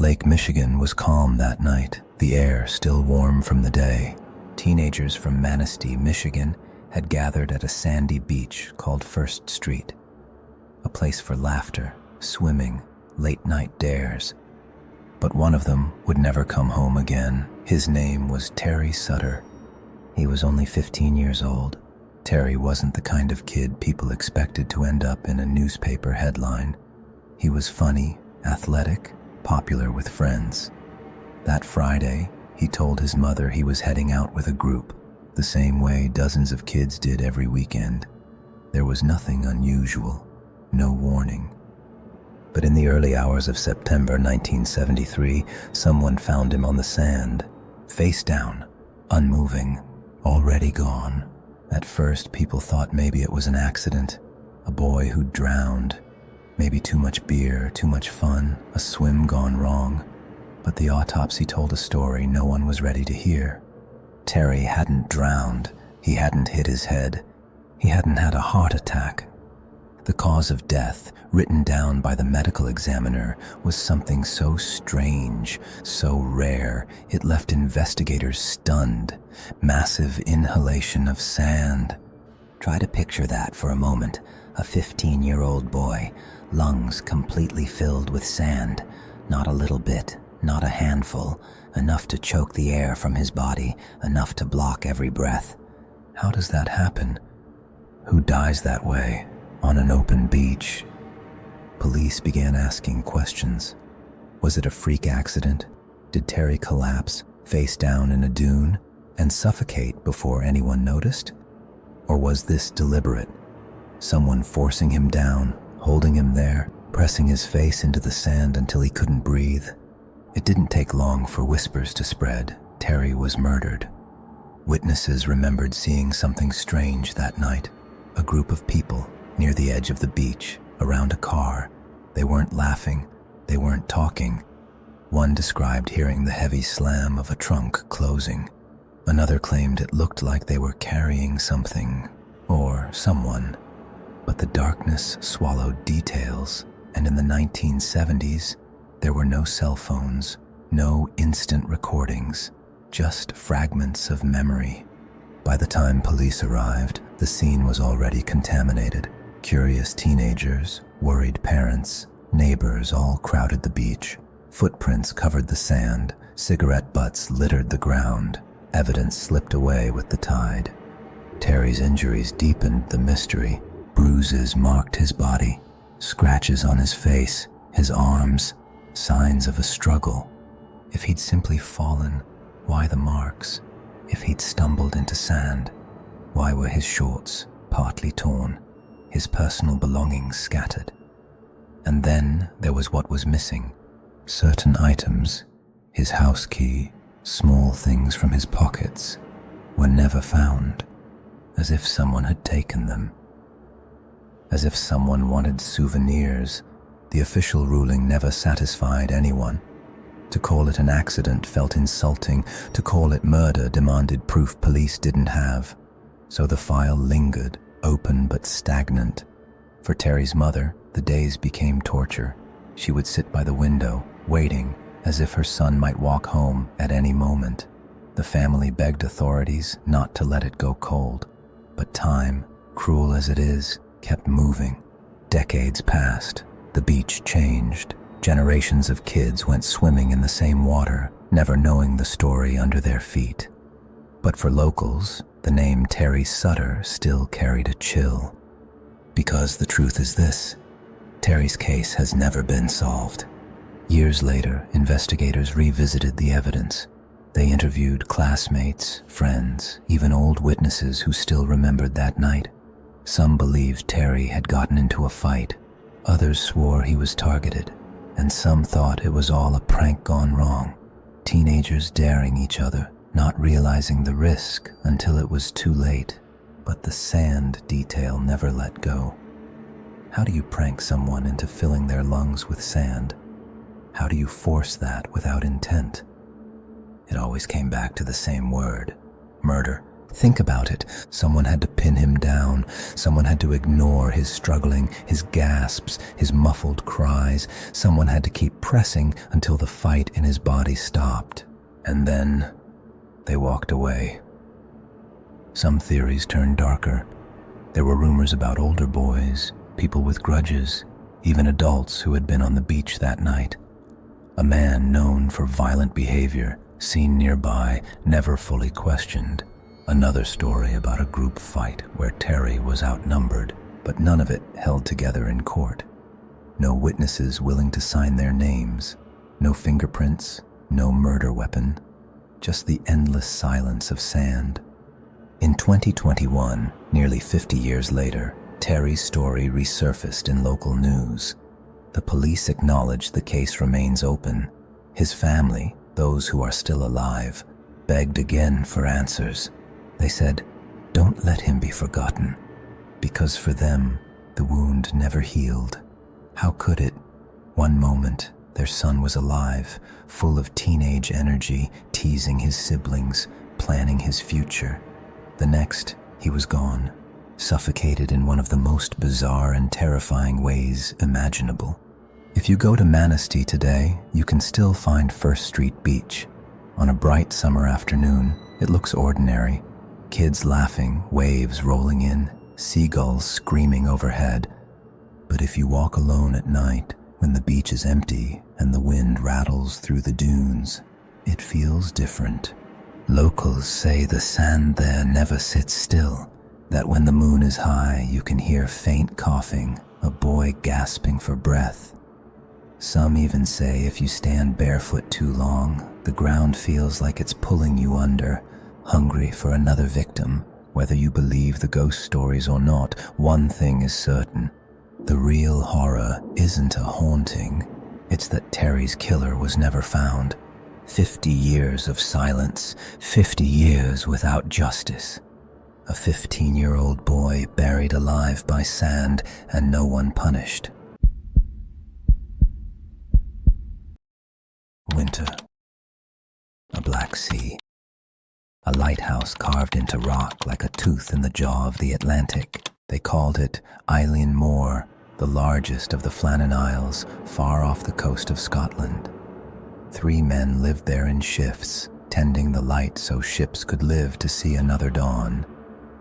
Lake Michigan was calm that night, the air still warm from the day. Teenagers from Manistee, Michigan, had gathered at a sandy beach called First Street, a place for laughter, swimming, late-night dares. But one of them would never come home again. His name was Terry Sutter. He was only 15 years old. Terry wasn't the kind of kid people expected to end up in a newspaper headline. He was funny, athletic, popular with friends. That Friday, he told his mother he was heading out with a group, the same way dozens of kids did every weekend. There was nothing unusual, no warning. But in the early hours of September 1973, someone found him on the sand, face down, unmoving, already gone. At first, people thought maybe it was an accident, a boy who drowned, maybe too much beer, too much fun, a swim gone wrong. But the autopsy told a story no one was ready to hear. Terry hadn't drowned, he hadn't hit his head, he hadn't had a heart attack. The cause of death, written down by the medical examiner, was something so strange, so rare, it left investigators stunned. Massive inhalation of sand. Try to picture that for a moment. A 15-year-old boy, lungs completely filled with sand. Not a little bit, not a handful, enough to choke the air from his body, enough to block every breath. How does that happen? Who dies that way? On an open beach? Police began asking questions. Was it a freak accident? Did Terry collapse, face down in a dune, and suffocate before anyone noticed? Or was this deliberate? Someone forcing him down, holding him there, pressing his face into the sand until he couldn't breathe? It didn't take long for whispers to spread. Terry was murdered. Witnesses remembered seeing something strange that night. A group of people near the edge of the beach, around a car. They weren't laughing, they weren't talking. One described hearing the heavy slam of a trunk closing. Another claimed it looked like they were carrying something, or someone. But the darkness swallowed details, and in the 1970s, there were no cell phones, no instant recordings, just fragments of memory. By the time police arrived, the scene was already contaminated. Curious teenagers, worried parents, neighbors all crowded the beach. Footprints covered the sand, cigarette butts littered the ground. Evidence slipped away with the tide. Terry's injuries deepened the mystery. Bruises marked his body, scratches on his face, his arms, signs of a struggle. If he'd simply fallen, why the marks? If he'd stumbled into sand, why were his shorts partly torn? His personal belongings scattered. And then there was what was missing. Certain items, his house key, small things from his pockets, were never found, as if someone had taken them. As if someone wanted souvenirs. The official ruling never satisfied anyone. To call it an accident felt insulting. To call it murder demanded proof police didn't have. So the file lingered, open but stagnant. For Terry's mother, the days became torture. She would sit by the window, waiting, as if her son might walk home at any moment. The family begged authorities not to let it go cold. But time, cruel as it is, kept moving. Decades passed. The beach changed. Generations of kids went swimming in the same water, never knowing the story under their feet. But for locals, the name Terry Sutter still carried a chill. Because the truth is this: Terry's case has never been solved. Years later, investigators revisited the evidence. They interviewed classmates, friends, even old witnesses who still remembered that night. Some believed Terry had gotten into a fight. Others swore he was targeted. And some thought it was all a prank gone wrong. Teenagers daring each other, not realizing the risk until it was too late. But the sand detail never let go. How do you prank someone into filling their lungs with sand? How do you force that without intent? It always came back to the same word: murder. Think about it. Someone had to pin him down. Someone had to ignore his struggling, his gasps, his muffled cries. Someone had to keep pressing until the fight in his body stopped. And then they walked away. Some theories turned darker. There were rumors about older boys, people with grudges, even adults who had been on the beach that night. A man known for violent behavior, seen nearby, never fully questioned. Another story about a group fight where Terry was outnumbered, but none of it held together in court. No witnesses willing to sign their names, no fingerprints, no murder weapon, just the endless silence of sand. In 2021, nearly 50 years later, Terry's story resurfaced in local news. The police acknowledge the case remains open. His family, those who are still alive, begged again for answers. They said, "Don't let him be forgotten," because for them, the wound never healed. How could it? One moment, their son was alive, full of teenage energy, teasing his siblings, planning his future. The next, he was gone, suffocated in one of the most bizarre and terrifying ways imaginable. If you go to Manistee today, you can still find First Street Beach. On a bright summer afternoon, it looks ordinary. Kids laughing, waves rolling in, seagulls screaming overhead. But if you walk alone at night, when the beach is empty and the wind rattles through the dunes, it feels different. Locals say the sand there never sits still, that when the moon is high, you can hear faint coughing, a boy gasping for breath. Some even say if you stand barefoot too long, the ground feels like it's pulling you under, hungry for another victim. Whether you believe the ghost stories or not, one thing is certain. The real horror isn't a haunting. It's that Terry's killer was never found. 50 years of silence, 50 years without justice. A 15-year-old boy buried alive by sand and no one punished. Winter. A black sea. A lighthouse carved into rock like a tooth in the jaw of the Atlantic. They called it Eilean Mor, the largest of the Flannan Isles, far off the coast of Scotland. 3 men lived there in shifts, tending the light so ships could live to see another dawn.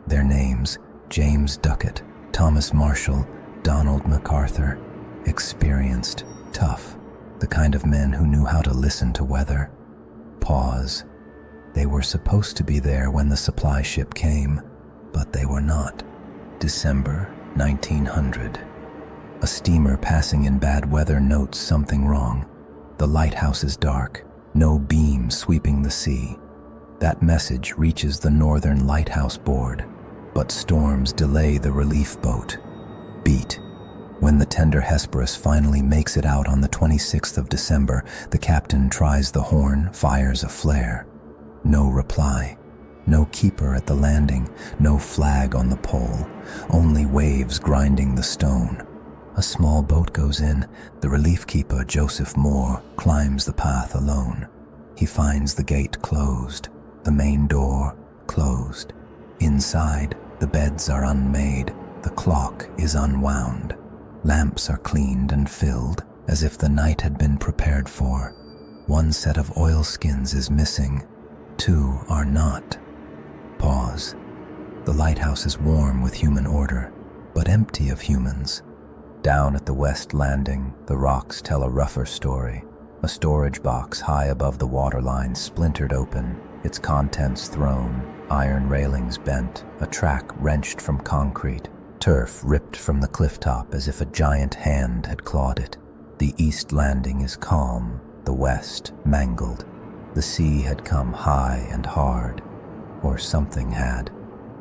Their names, James Duckett, Thomas Marshall, Donald MacArthur. Experienced, tough, the kind of men who knew how to listen to weather. Pause. They were supposed to be there when the supply ship came, but they were not. December 1900. A steamer passing in bad weather notes something wrong. The lighthouse is dark, no beam sweeping the sea. That message reaches the Northern Lighthouse Board, but storms delay the relief boat. Beat. When the tender Hesperus finally makes it out on the 26th of December, the captain tries the horn, fires a flare. No reply. No keeper at the landing, no flag on the pole, only waves grinding the stone. A small boat goes in. The relief keeper, Joseph Moore, climbs the path alone. He finds the gate closed, the main door closed. Inside, the beds are unmade, the clock is unwound. Lamps are cleaned and filled, as if the night had been prepared for. 1 set of oilskins is missing, 2 are not. Pause. The lighthouse is warm with human order, but empty of humans. Down at the west landing, the rocks tell a rougher story. A storage box high above the waterline splintered open, its contents thrown, iron railings bent, a track wrenched from concrete, turf ripped from the clifftop as if a giant hand had clawed it. The east landing is calm, the west mangled. The sea had come high and hard, or something had.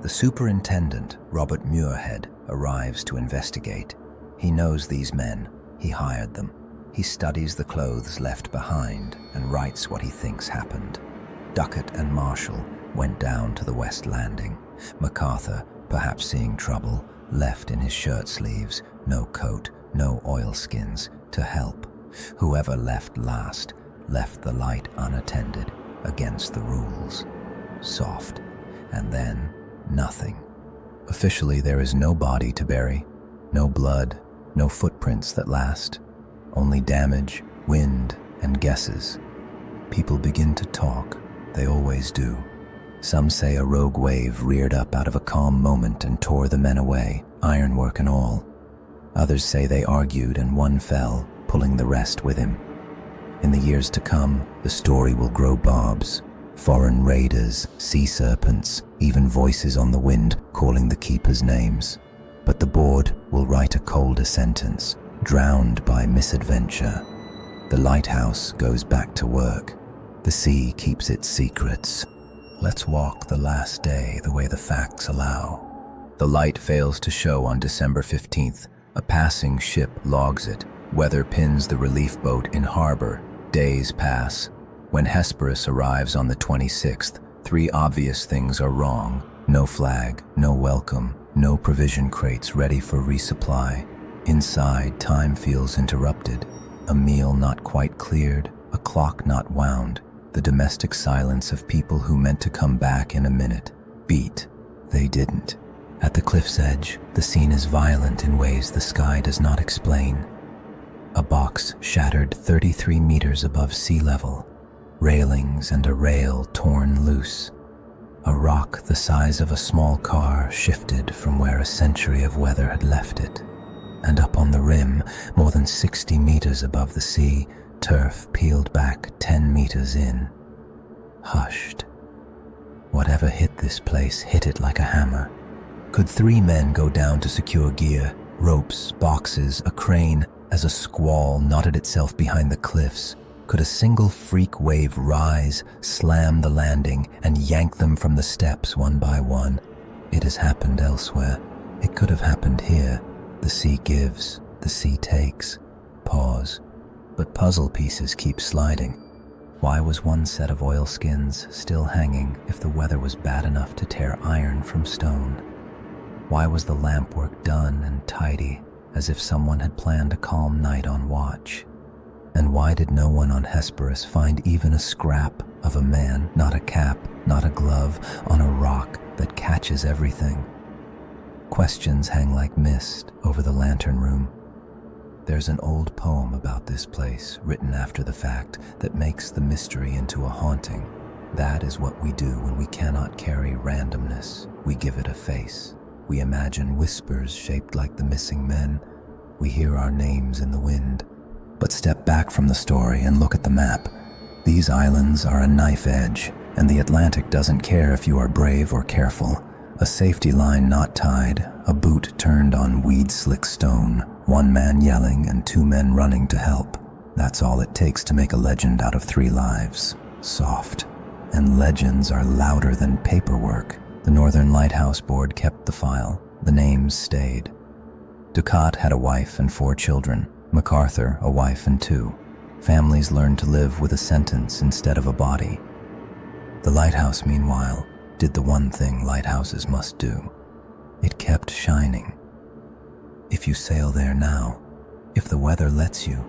The superintendent, Robert Muirhead, arrives to investigate. He knows these men. He hired them. He studies the clothes left behind and writes what he thinks happened. Duckett and Marshall went down to the west landing. MacArthur, perhaps seeing trouble, left in his shirt sleeves, no coat, no oilskins, to help. Whoever left last left the light unattended, against the rules. Soft, and then nothing. Officially, there is no body to bury, no blood, no footprints that last, only damage, wind, and guesses. People begin to talk, they always do. Some say a rogue wave reared up out of a calm moment and tore the men away, ironwork and all. Others say they argued and one fell, pulling the rest with him. In the years to come, the story will grow barbs. Foreign raiders, sea serpents, even voices on the wind calling the keepers' names. But the board will write a colder sentence, drowned by misadventure. The lighthouse goes back to work. The sea keeps its secrets. Let's walk the last day the way the facts allow. The light fails to show on December 15th. A passing ship logs it. Weather pins the relief boat in harbor. Days pass. When Hesperus arrives on the 26th, 3 obvious things are wrong. No flag, no welcome, no provision crates ready for resupply. Inside, time feels interrupted. A meal not quite cleared, a clock not wound. The domestic silence of people who meant to come back in a minute. Beat. They didn't. At the cliff's edge, the scene is violent in ways the sky does not explain. A box shattered 33 meters above sea level. Railings and a rail torn loose. A rock the size of a small car shifted from where a century of weather had left it. And up on the rim, more than 60 meters above the sea, turf peeled back 10 meters in. Hushed. Whatever hit this place hit it like a hammer. Could 3 men go down to secure gear, ropes, boxes, a crane, as a squall knotted itself behind the cliffs? Could a single freak wave rise, slam the landing, and yank them from the steps one by one? It has happened elsewhere. It could have happened here. The sea gives, the sea takes. Pause. But puzzle pieces keep sliding. Why was one set of oilskins still hanging if the weather was bad enough to tear iron from stone? Why was the lampwork done and tidy, as if someone had planned a calm night on watch? And why did no one on Hesperus find even a scrap of a man, not a cap, not a glove, on a rock that catches everything? Questions hang like mist over the lantern room. There's an old poem about this place, written after the fact, that makes the mystery into a haunting. That is what we do when we cannot carry randomness. We give it a face. We imagine whispers shaped like the missing men. We hear our names in the wind. But step back from the story and look at the map. These islands are a knife edge, and the Atlantic doesn't care if you are brave or careful. A safety line not tied, a boot turned on weed-slick stone, 1 man yelling and 2 men running to help. That's all it takes to make a legend out of 3 lives. Soft. And legends are louder than paperwork. The Northern Lighthouse Board kept the file. The names stayed. Ducat had a wife and 4 children. MacArthur, a wife and 2. Families learned to live with a sentence instead of a body. The lighthouse, meanwhile, did the one thing lighthouses must do. It kept shining. If you sail there now, if the weather lets you,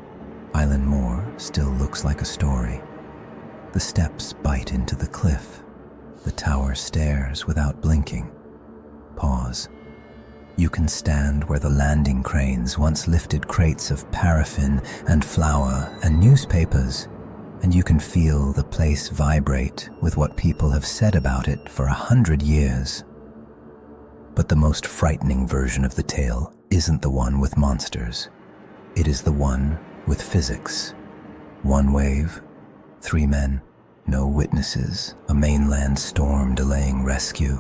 Island Moor still looks like a story. The steps bite into the cliff. The tower stares without blinking. Pause. You can stand where the landing cranes once lifted crates of paraffin and flour and newspapers, and you can feel the place vibrate with what people have said about it for 100 years. But the most frightening version of the tale isn't the one with monsters. It is the one with physics. 1 wave, 3 men, no witnesses, a mainland storm delaying rescue,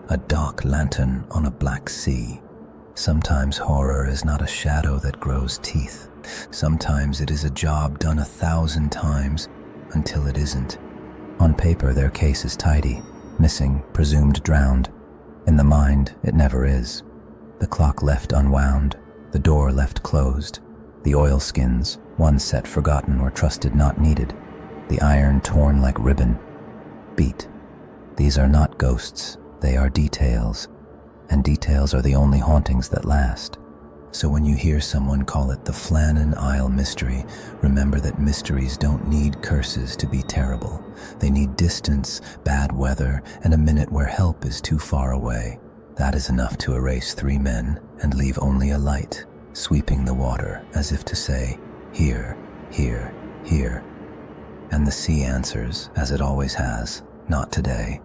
a dock lantern on a black sea. Sometimes horror is not a shadow that grows teeth. Sometimes it is a job done 1,000 times until it isn't. On paper, their case is tidy, missing, presumed drowned. In the mind, it never is. The clock left unwound, the door left closed, the oilskins, one set forgotten or trusted not needed, the iron torn like ribbon. Beat. These are not ghosts, they are details, and details are the only hauntings that last. So when you hear someone call it the Flannan Isle mystery, remember that mysteries don't need curses to be terrible. They need distance, bad weather, and a minute where help is too far away. That is enough to erase 3 men and leave only a light, sweeping the water as if to say, here, here, here. And the sea answers, as it always has, not today.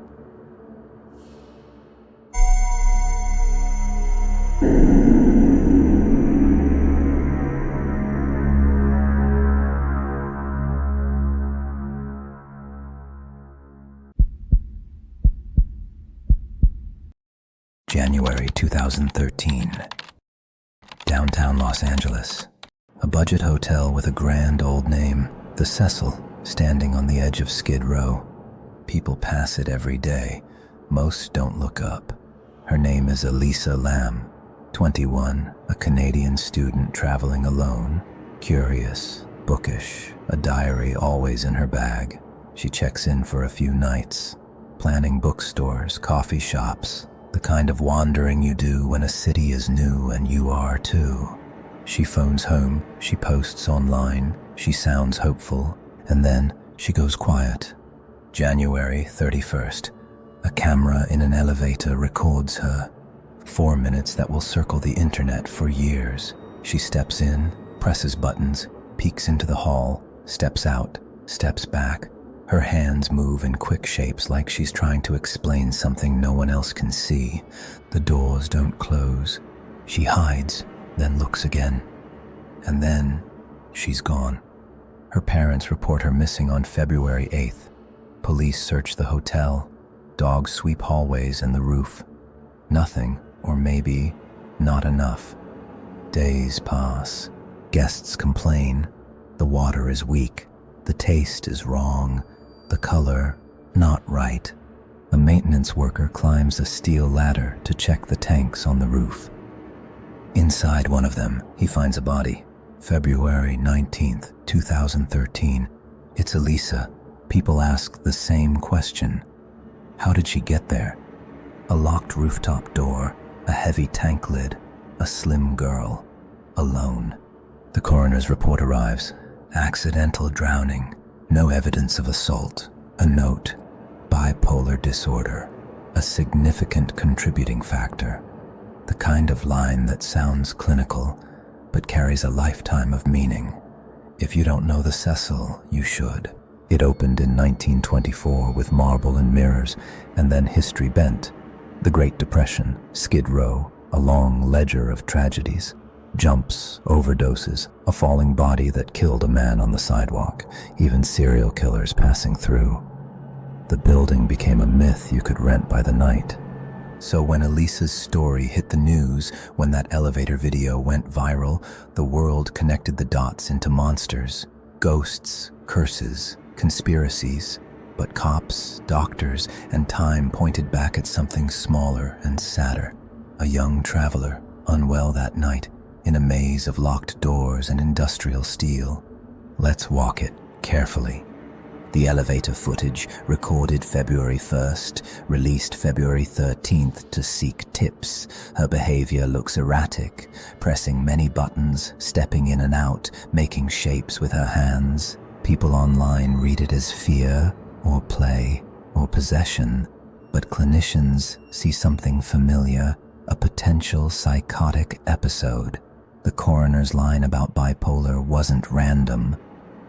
January 2013. Downtown Los Angeles. A budget hotel with a grand old name, the Cecil, standing on the edge of Skid Row. People pass it every day. Most don't look up. Her name is Elisa Lam, 21, a Canadian student traveling alone. Curious, bookish, a diary always in her bag. She checks in for a few nights, planning bookstores, coffee shops, the kind of wandering you do when a city is new and you are too. She phones home, she posts online, she sounds hopeful, and then she goes quiet. January 31st. A camera in an elevator records her. 4 minutes that will circle the internet for years. She steps in, presses buttons, peeks into the hall, steps out, steps back. Her hands move in quick shapes like she's trying to explain something no one else can see. The doors don't close. She hides, then looks again. And then, she's gone. Her parents report her missing on February 8th. Police search the hotel. Dogs sweep hallways and the roof. Nothing, or maybe not enough. Days pass. Guests complain. The water is weak. The taste is wrong. The color, not right. A maintenance worker climbs a steel ladder to check the tanks on the roof. Inside one of them, he finds a body. February 19th, 2013. It's Elisa. People ask the same question. How did she get there? A locked rooftop door, a heavy tank lid, a slim girl, alone. The coroner's report arrives. Accidental drowning. No evidence of assault. A note. Bipolar disorder. A significant contributing factor. The kind of line that sounds clinical, but carries a lifetime of meaning. If you don't know the Cecil, you should. It opened in 1924 with marble and mirrors, and then history bent. The Great Depression, Skid Row, a long ledger of tragedies. Jumps, overdoses, a falling body that killed a man on the sidewalk, even serial killers passing through. The building became a myth you could rent by the night. So when Elisa's story hit the news, when that elevator video went viral, the world connected the dots into monsters, ghosts, curses, conspiracies. But cops, doctors, and time pointed back at something smaller and sadder. A young traveler, unwell that night, in a maze of locked doors and industrial steel. Let's walk it carefully. The elevator footage, recorded February 1st, released February 13th to seek tips. Her behavior looks erratic, pressing many buttons, stepping in and out, making shapes with her hands. People online read it as fear, or play, or possession, but clinicians see something familiar, a potential psychotic episode. The coroner's line about bipolar wasn't random.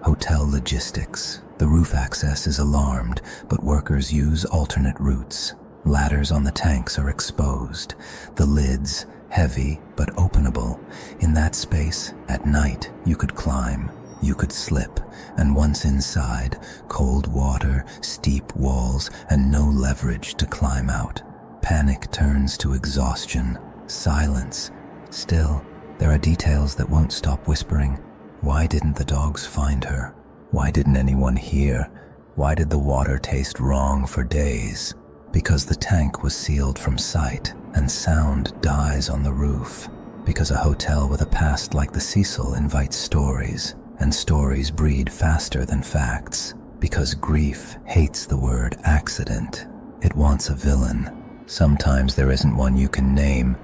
Hotel logistics. The roof access is alarmed, but workers use alternate routes. Ladders on the tanks are exposed. The lids, heavy but openable. In that space, at night, you could climb, you could slip, and once inside, cold water, steep walls, and no leverage to climb out. Panic turns to exhaustion, silence. Still, there are details that won't stop whispering. Why didn't the dogs find her? Why didn't anyone hear? Why did the water taste wrong for days? Because the tank was sealed from sight, and sound dies on the roof. Because a hotel with a past like the Cecil invites stories, and stories breed faster than facts. Because grief hates the word accident. It wants a villain. Sometimes there isn't one you can name.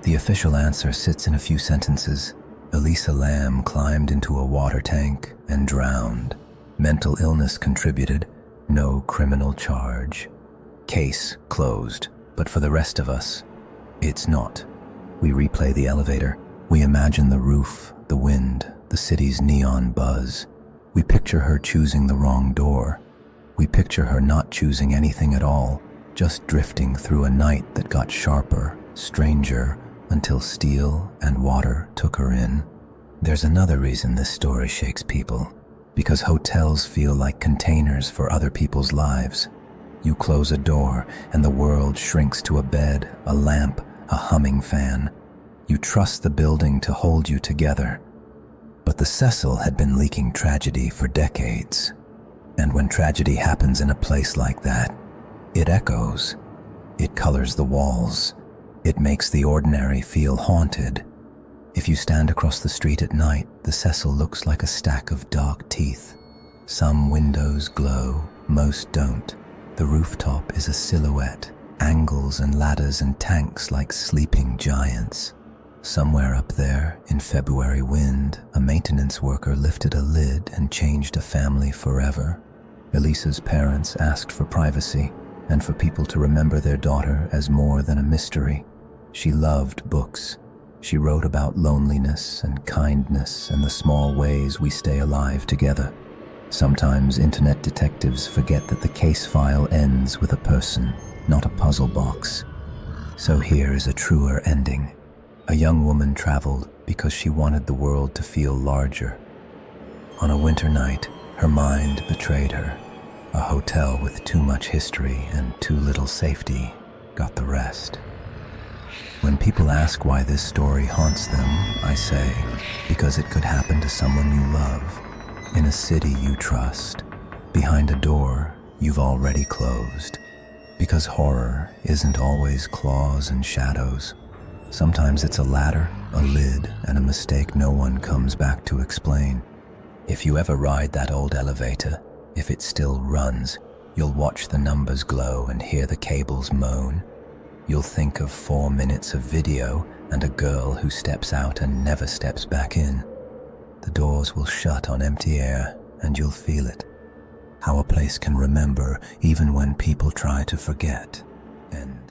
The official answer sits in a few sentences. Elisa Lamb climbed into a water tank and drowned. Mental illness contributed. No criminal charge. Case closed. But for the rest of us, it's not. We replay the elevator. We imagine the roof, the wind, the city's neon buzz. We picture her choosing the wrong door. We picture her not choosing anything at all, just drifting through a night that got sharper, stranger, until steel and water took her in. There's another reason this story shakes people. Because hotels feel like containers for other people's lives. You close a door and the world shrinks to a bed, a lamp, a humming fan. You trust the building to hold you together. But the Cecil had been leaking tragedy for decades. And when tragedy happens in a place like that, it echoes. It colors the walls. It makes the ordinary feel haunted. If you stand across the street at night, the Cecil looks like a stack of dark teeth. Some windows glow, most don't. The rooftop is a silhouette, angles and ladders and tanks like sleeping giants. Somewhere up there, in February wind, a maintenance worker lifted a lid and changed a family forever. Elisa's parents asked for privacy and for people to remember their daughter as more than a mystery. She loved books. She wrote about loneliness and kindness and the small ways we stay alive together. Sometimes internet detectives forget that the case file ends with a person, not a puzzle box. So here is a truer ending. A young woman traveled because she wanted the world to feel larger. On a winter night, her mind betrayed her. A hotel with too much history and too little safety got the rest. When people ask why this story haunts them, I say, because it could happen to someone you love, in a city you trust, behind a door you've already closed. Because horror isn't always claws and shadows. Sometimes it's a ladder, a lid, and a mistake no one comes back to explain. If you ever ride that old elevator, if it still runs, you'll watch the numbers glow and hear the cables moan. You'll think of 4 minutes of video and a girl who steps out and never steps back in. The doors will shut on empty air and you'll feel it. How a place can remember even when people try to forget. And